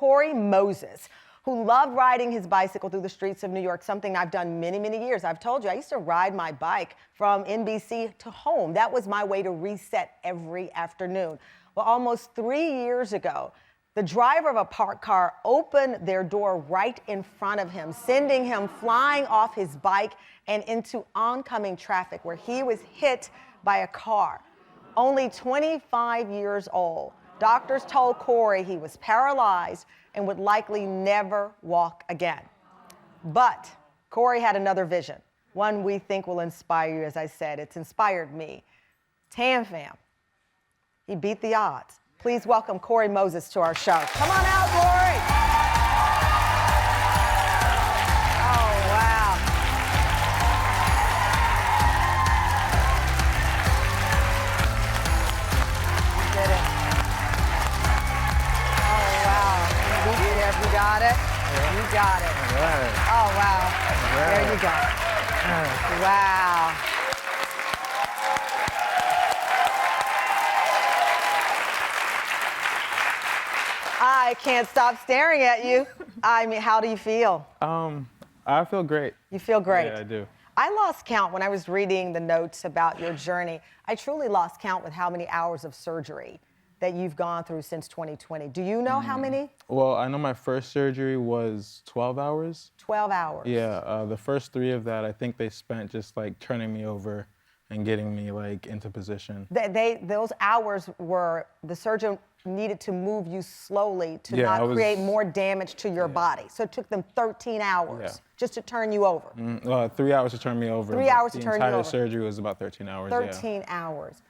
Cory Moses, who loved riding his bicycle through the streets of New York, something I've done many, many years. I've told you, I used to ride my bike from NBC to home. That was my way to reset every afternoon. Well, almost 3 years ago, the driver of a parked car opened their door right in front of him, sending him flying off his bike and into oncoming traffic where he was hit by a car. Only 25 years old. Doctors told Cory he was paralyzed and would likely never walk again. But Cory had another vision, one we think will inspire you. As I said, it's inspired me. Tam Fam, he beat the odds. Please welcome Cory Moses to our show. Come on out, Cory. Oh, wow. You did it. Oh, wow. You got it? You got it. Oh, wow. There you go. Wow. I can't stop staring at you. I mean, how do you feel? I feel great. You feel great? Yeah, I do. I lost count when I was reading the notes about your journey. I truly lost count with how many hours of surgery that you've gone through since 2020. Do you know how many? Well, I know my first surgery was 12 hours. 12 hours. Yeah, the first 3 of that, I think they spent just like turning me over and getting me like into position. Those hours were, the surgeon needed to move you slowly to not create more damage to your body. So it took them 13 hours just to turn you over. 3 hours to turn me over. 3 hours to turn you over. The entire surgery was about 13 hours. 13 hours.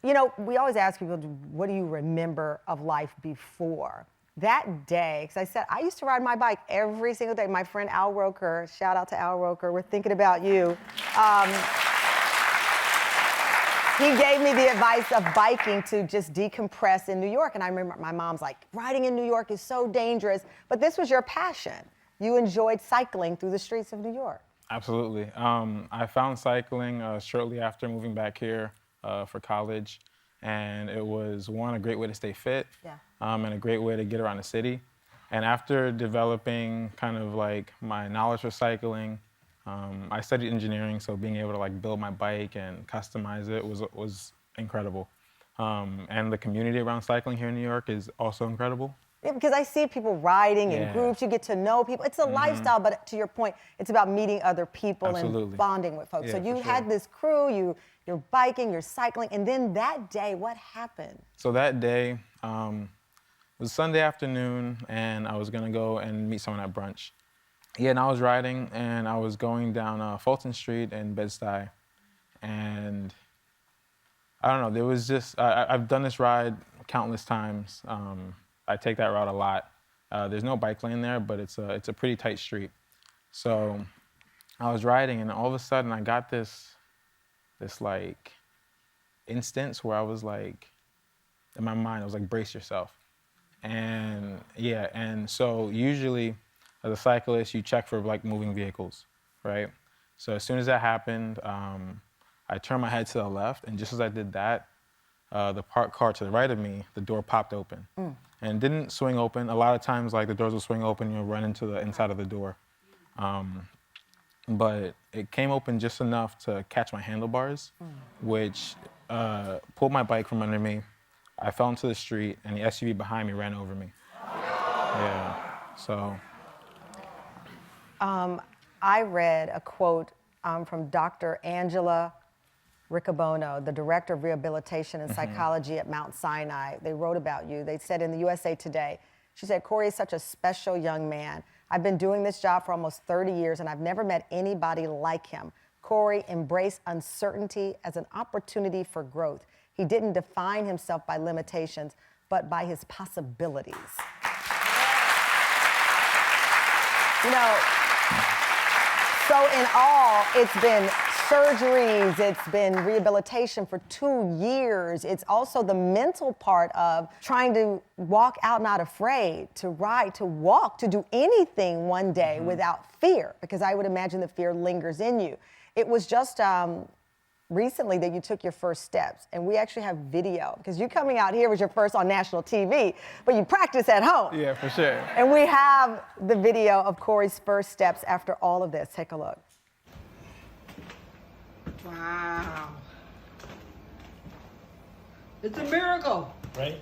You know, we always ask people, what do you remember of life before? That day, because I said, I used to ride my bike every single day. My friend Al Roker, shout out to Al Roker, we're thinking about you. He gave me the advice of biking to just decompress in New York. And I remember my mom's like, riding in New York is so dangerous. But this was your passion. You enjoyed cycling through the streets of New York. Absolutely. I found cycling shortly after moving back here for college. And it was, one, a great way to stay fit, and a great way to get around the city. And after developing kind of like my knowledge for cycling, I studied engineering, so being able to like build my bike and customize it was incredible. And the community around cycling here in New York is also incredible. Yeah, because I see people riding in groups, you get to know people. It's a lifestyle, but to your point, it's about meeting other people and bonding with folks. So you had this crew, you're biking, you're cycling, and then that day, what happened? So that day, it was Sunday afternoon, and I was gonna go and meet someone at brunch. Yeah, and I was riding, and I was going down Fulton Street in Bed-Stuy, and I don't know, there was just, I've done this ride countless times. I take that route a lot. There's no bike lane there, but it's a pretty tight street. So I was riding, and all of a sudden I got this like instance where I was like, in my mind, I was like, brace yourself. And yeah, and so usually, as a cyclist, you check for like moving vehicles, right? So as soon as that happened, I turned my head to the left, and just as I did that, the parked car to the right of me, the door popped open. And it didn't swing open. A lot of times, like the doors will swing open, you'll run into the inside of the door. But it came open just enough to catch my handlebars, which pulled my bike from under me. I fell into the street, and the SUV behind me ran over me. Yeah, so. I read a quote from Dr. Angela Riccobono, the Director of Rehabilitation and Psychology at Mount Sinai. They wrote about you. They said in the USA Today, she said, Cory is such a special young man. I've been doing this job for almost 30 years, and I've never met anybody like him. Cory embraced uncertainty as an opportunity for growth. He didn't define himself by limitations, but by his possibilities. You know, so in all, it's been surgeries, it's been rehabilitation for 2 years. It's also the mental part of trying to walk out not afraid, to ride, to walk, to do anything one day without fear, because I would imagine the fear lingers in you. It was just recently that you took your first steps, and we actually have video, because you coming out here was your first on national TV, but you practice at home. Yeah, for sure. And we have the video of Cory's first steps after all of this. Take a look. Wow. It's a miracle. Right?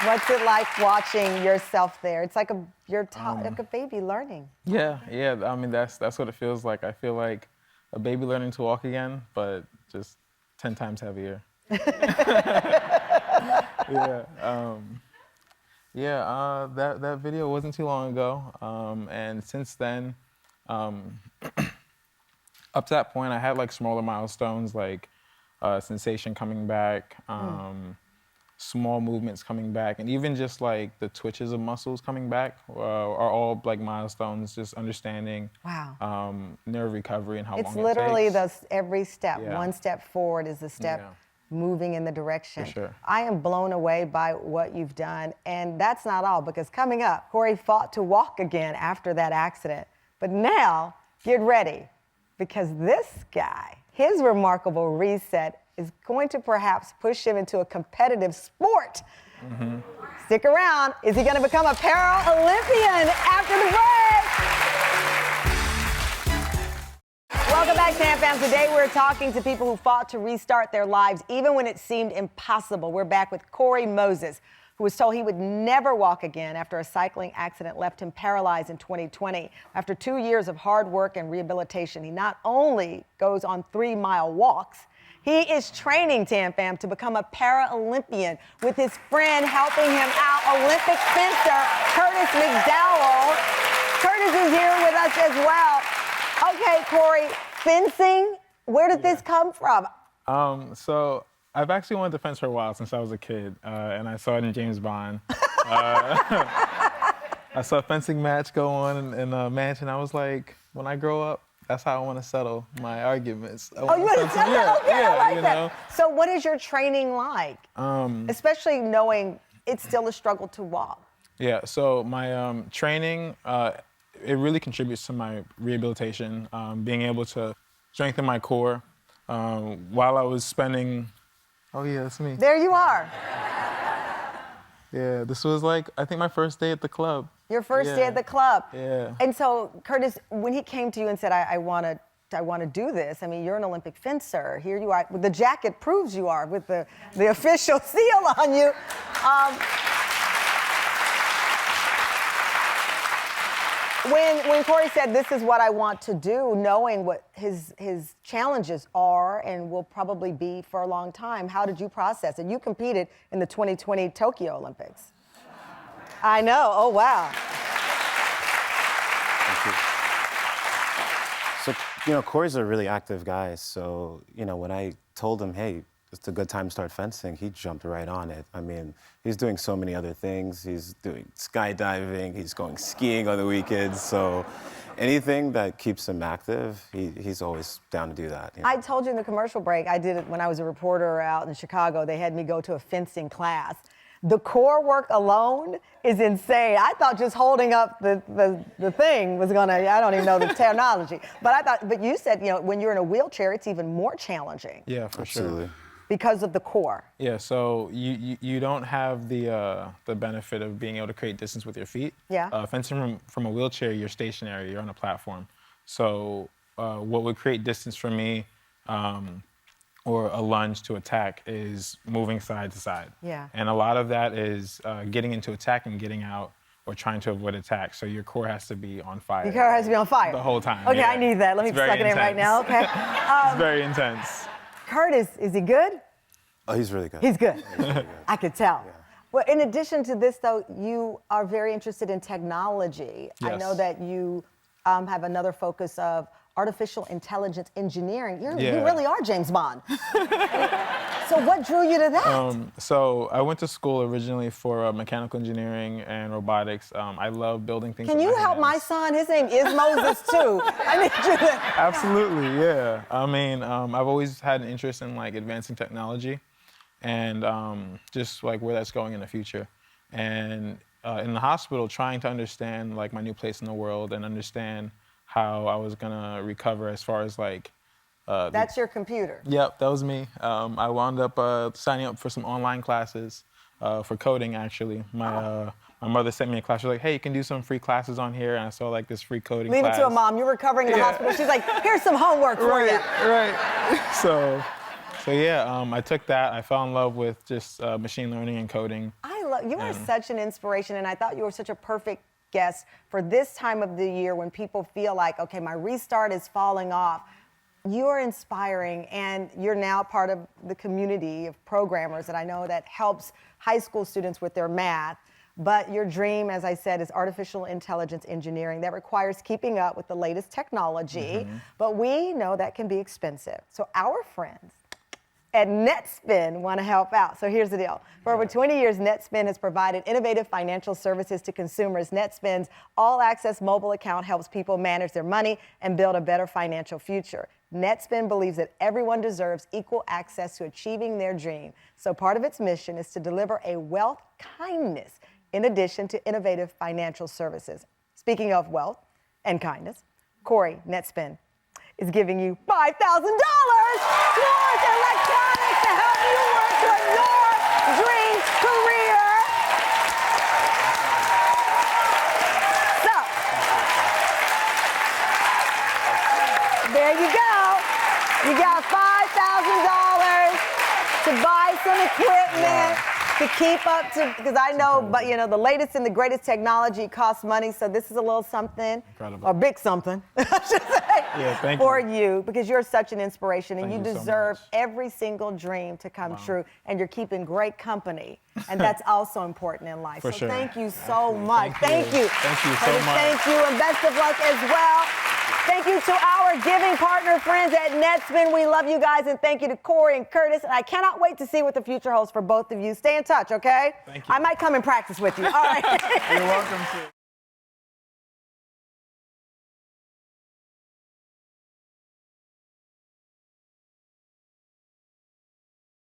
What's it like watching yourself there? It's like like a baby learning. Yeah. I mean, that's what it feels like. I feel like a baby learning to walk again, but just 10 times heavier. That video wasn't too long ago, and since then, up to that point, I had like smaller milestones, like sensation coming back, small movements coming back, and even just like the twitches of muscles coming back are all like milestones. Just understanding nerve recovery and how long it takes. It's literally every step. Yeah. One step forward is a step moving in the direction. For sure. I am blown away by what you've done, and that's not all, because coming up, Cory fought to walk again after that accident. But now, get ready, because this guy, his remarkable reset is going to perhaps push him into a competitive sport. Stick around. Is he going to become a Paralympian after the break? Welcome back, Tam Fam. Today we're talking to people who fought to restart their lives even when it seemed impossible. We're back with Cory Moses, who was told he would never walk again after a cycling accident left him paralyzed in 2020. After 2 years of hard work and rehabilitation, he not only goes on 3-mile walks, he is training, Tam Fam, to become a Paralympian with his friend helping him out, Olympic fencer Curtis McDowald. Curtis is here with us as well. Okay, Cory, fencing, where did this come from? So I've actually wanted to fence for a while, since I was a kid, and I saw it in James Bond. I saw a fencing match go on in a mansion. I was like, when I grow up, that's how I want to settle my arguments. You want to settle? Yeah, Okay, I like that. know? So what is your training like? Especially knowing it's still a struggle to walk. Yeah, so my training, it really contributes to my rehabilitation, being able to strengthen my core while I was spending, oh yeah, that's me. There you are. Yeah, this was like, I think my first day at the club. Your first day at the club. Yeah. And so, Curtis, when he came to you and said, I want to do this, I mean, you're an Olympic fencer. Here you are. The jacket proves you are with the official seal on you. When Cory said, this is what I want to do, knowing what his challenges are and will probably be for a long time, how did you process it? You competed in the 2020 Tokyo Olympics. I know. Oh, wow. Thank you. So, Cory's a really active guy. So, when I told him, hey, it's a good time to start fencing, he jumped right on it. I mean, he's doing so many other things. He's doing skydiving, he's going skiing on the weekends. So anything that keeps him active, he's always down to do that. I told you in the commercial break, I did it when I was a reporter out in Chicago. They had me go to a fencing class. The core work alone is insane. I thought just holding up the thing was gonna, I don't even know the terminology. But you said, when you're in a wheelchair, it's even more challenging. Yeah, for Absolutely. sure. Because of the core. Yeah, so you don't have the benefit of being able to create distance with your feet. Yeah. Fencing from a wheelchair, you're stationary, you're on a platform. So what would create distance for me, or a lunge to attack, is moving side to side. Yeah. And a lot of that is getting into attack and getting out, or trying to avoid attack. So your core has to be on fire. Your core has to be on fire. The whole time. Okay, yeah. I need that. Let me suck it in right now, okay? It's very intense. Curtis, is he good? Oh, he's really good. He's good. He's really good. I could tell. Yeah. Well, in addition to this, though, you are very interested in technology. Yes. I know that you have another focus of artificial intelligence engineering. You really are James Bond. So what drew you to that? So I went to school originally for mechanical engineering and robotics. I love building things. Can with you my help hands. my son? His name is Moses, too. I need you to... Absolutely, yeah. I mean, I've always had an interest in like advancing technology, and just like where that's going in the future. and in the hospital trying to understand like my new place in the world and understand how I was gonna recover as far as like. That's your computer. Yep, that was me. I wound up signing up for some online classes for coding, actually. My mother sent me a class. She was like, hey, you can do some free classes on here. And I saw like this free coding Leave class. it to a mom. You're recovering in the hospital. She's like, here's some homework for you. Right. So yeah, I took that. I fell in love with just machine learning and coding. You are such an inspiration, and I thought you were such a perfect guest for this time of the year when people feel like, okay, my restart is falling off. You are inspiring, and you're now part of the community of programmers that I know that helps high school students with their math. But your dream, as I said, is artificial intelligence engineering that requires keeping up with the latest technology. But we know that can be expensive. So our friends at NetSpend want to help out. So here's the deal. For over 20 years, NetSpend has provided innovative financial services to consumers. NetSpend's all-access mobile account helps people manage their money and build a better financial future. NetSpend believes that everyone deserves equal access to achieving their dream. So part of its mission is to deliver a wealth kindness in addition to innovative financial services. Speaking of wealth and kindness, Cory, NetSpend, is giving you $5,000 towards electronics to help you work toward your dream career. So, there you go. You got $5,000 to buy some equipment. To keep up to, because I know, but you know, the latest and the greatest technology costs money, so this is a little something, Incredible. or big something, I should say, Yeah, thank for you. you, because you're such an inspiration, and Thank you you so deserve much. every single dream to come true, and you're keeping great company, and that's also important in life. For so sure. thank you so much. Thank you. Thank you so Curtis, much. Thank you, and best of luck as well. Thank you to our giving partner friends at NetSpend. We love you guys, and thank you to Cory and Curtis. And I cannot wait to see what the future holds for both of you. Stay in touch, okay? Thank you. I might come and practice with you. All right. You're welcome to.